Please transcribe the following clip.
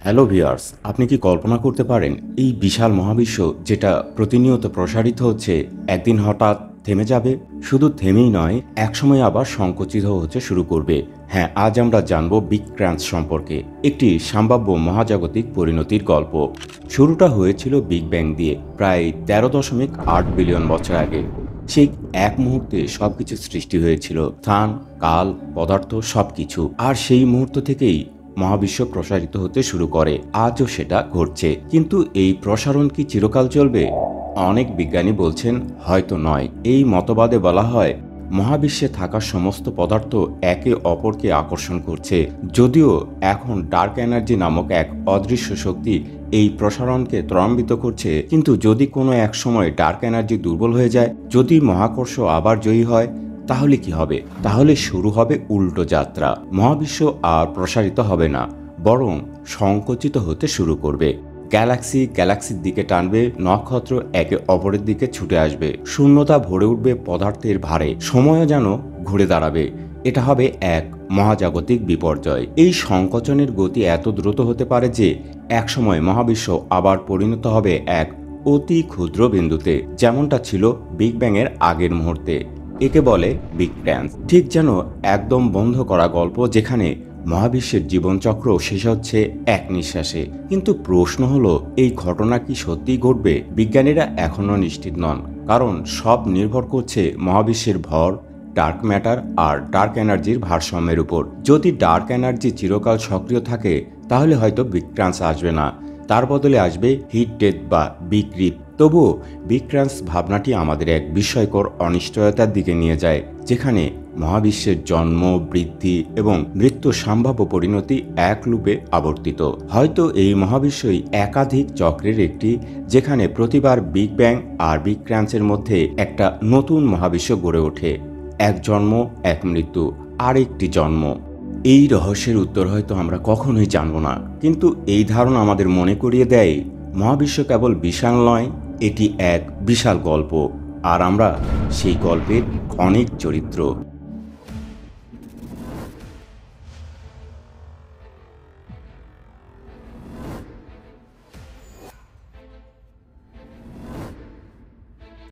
Hello viewers, আপনি কি কল্পনা করতে পারেন এই বিশাল মহাবিশ্ব যেটা প্রতিনিয়ত প্রসারিত হচ্ছে একদিন হঠাৎ থেমে যাবে? শুধু থেমেই নয়, একসময় আবার সংকুচিত হতে শুরু করবে। হ্যাঁ, আজ আমরা জানব বিগ ক্রাঞ্চ সম্পর্কে, একটি সম্ভাব্য মহাজাগতিক পরিণতির গল্প। শুরুটা হয়েছিল বিগ ব্যাং দিয়ে প্রায় 13.8 বিলিয়ন বছর আগে। সেই এক মুহূর্তে সবকিছু সৃষ্টি হয়েছিল, স্থান, কাল, পদার্থ সবকিছু। আর সেই মুহূর্ত থেকেই মহাবিশ্ব প্রসারিত হতে শুরু করে। আজও সেটা ঘটছে। কিন্তু এই প্রসারণ কি চিরকাল চলবে? অনেক বিজ্ঞানী বলছেন হয়তো নয়। এই মতবাদে বলা হয় মহাবিশ্বে থাকা সমস্ত পদার্থ একে অপরকে আকর্ষণ করছে। যদিও এখন ডার্ক এনার্জি নামক এক অদৃশ্য শক্তি এই প্রসারণকে ত্বরান্বিত করছে, কিন্তু যদি কোনো এক সময় ডার্ক এনার্জি দুর্বল হয়ে যায়, যদি মহাকর্ষ আবার জয়ী হয়, তাহলে কি হবে? তাহলে শুরু হবে উল্টো যাত্রা। মহাবিশ্ব আর প্রসারিত হবে না, বরং সংকুচিত হতে শুরু করবে। গ্যালাক্সির দিকে টানবে, নক্ষত্র একে অপরের দিকে ছুটে আসবে, শূন্যতা ভরে উঠবে পদার্থের ভারে, সময়ও যেন ঘুরে দাঁড়াবে। এটা হবে এক মহাজাগতিক বিপর্যয়। এই সংকোচনের গতি এত দ্রুত হতে পারে যে একসময় মহাবিশ্ব আবার পরিণত হবে এক অতি ক্ষুদ্র বিন্দুতে, যেমনটা ছিল বিগ ব্যাং এর আগের মুহূর্তে। একে বলে বিগ ক্র্যাঞ্চ। ঠিক যেন একদম বন্ধ করা গল্প, যেখানে মহাবিশ্বের জীবনচক্র শেষ হচ্ছে এক নিঃশ্বাসে। কিন্তু প্রশ্ন হলো, এই ঘটনা কি সত্যিই ঘটবে? বিজ্ঞানীরা এখনও নিশ্চিত নন, কারণ সব নির্ভর করছে মহাবিশ্বের ভর, ডার্ক ম্যাটার আর ডার্ক এনার্জির ভারসাম্যের উপর। যদি ডার্ক এনার্জি চিরকাল সক্রিয় থাকে, তাহলে হয়তো বিগ ক্রাঞ্চ আসবে না, তার বদলে আসবে হিট ডেথ বা বিগ রিপ। তবুও বিগ ক্রাঞ্চ ভাবনাটি আমাদের এক বিস্ময়কর অনিশ্চয়তার দিকে নিয়ে যায়, যেখানে মহাবিশ্বের জন্ম, বৃদ্ধি এবং মৃত্যুর সম্ভাব্য পরিণতি এক লুপে আবর্তিত। হয়তো এই মহাবিশ্বই একাধিক চক্রের একটি, যেখানে প্রতিবার বিগ ব্যাং আর বিগ ক্রাঞ্চের মধ্যে একটা নতুন মহাবিশ্ব গড়ে ওঠে। এক জন্ম, এক মৃত্যু, আর একটি জন্ম। এই রহস্যের উত্তর হয়তো আমরা কখনোই জানব না, কিন্তু এই ধারণা আমাদের মনে করিয়ে দেয় মহাবিশ্ব কেবল বিশাল নয়, এটি এক বিশাল গল্প, আর আমরা সেই গল্পের অনেক চরিত্র।